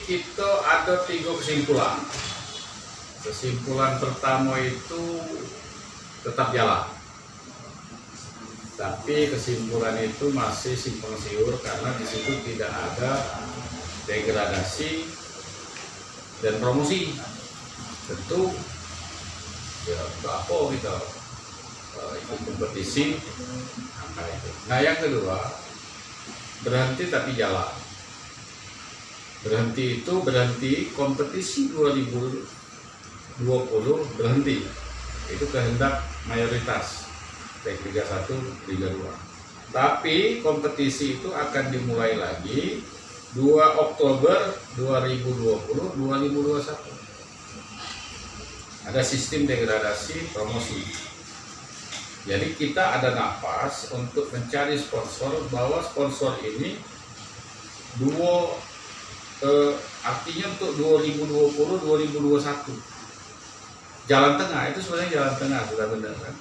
Kita ada 3 kesimpulan. Kesimpulan pertama itu tetap jalan. Tapi kesimpulan itu masih simpang siur karena di situ tidak ada degradasi dan promosi. Tentu ya apa kita ikut kompetisi angka itu. Nah yang kedua, berhenti tapi jalan. Berhenti itu berhenti kompetisi 2020 berhenti. Itu kehendak mayoritas baik Liga 1, Liga 2. Tapi kompetisi itu akan dimulai lagi 2 Oktober 2020 2021. Ada sistem degradasi promosi. Jadi kita ada nafas untuk mencari sponsor bahwa sponsor ini artinya untuk 2020 2021. Jalan tengah itu sebenarnya jalan tengah, sudah benar kan?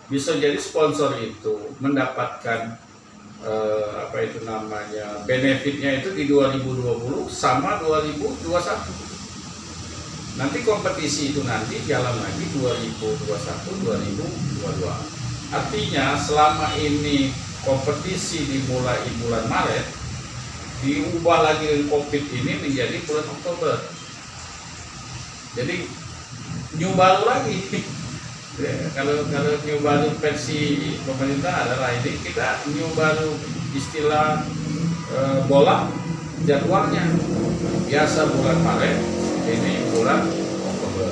Bisa jadi sponsor itu mendapatkan benefitnya itu di 2020 sama 2021. Nanti kompetisi itu nanti jalan lagi 2021-2022. Artinya selama ini kompetisi dimulai di bulan Maret, diubah lagi dengan COVID ini menjadi bulan Oktober. Jadi new baru lagi. Kalau new baru versi pemerintah adalah ini kita new baru istilah bola jadwalnya. Biasa bulan Maret, ini bulan Oktober.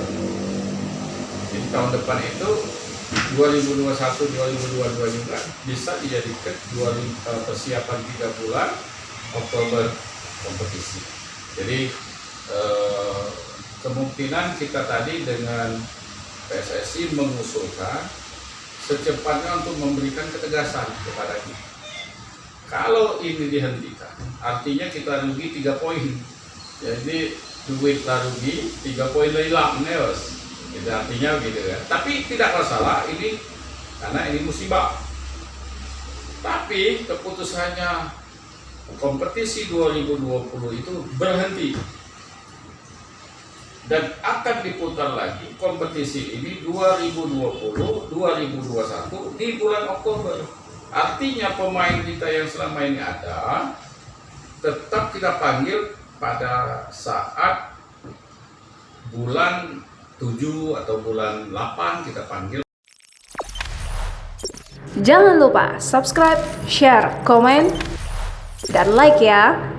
Jadi tahun depan itu 2021-2022 juga bisa dijadikan persiapan 3 bulan Oktober kompetisi. Jadi kemungkinan kita tadi dengan PSSI mengusulkan secepatnya untuk memberikan ketegasan kepada kita. Kalau ini dihentikan, artinya kita rugi 3 poin. Jadi duit lah rugi, 3 poin hilang, neos. Itu artinya gitu kan. Tapi tidak masalah ini karena ini musibah. Tapi keputusannya kompetisi 2020 itu berhenti dan akan diputar lagi kompetisi ini 2020-2021 di bulan Oktober. Artinya pemain kita yang selama ini ada tetap kita panggil pada saat bulan 7 atau bulan 8 kita panggil. Jangan lupa subscribe, share, komen, dan like ya.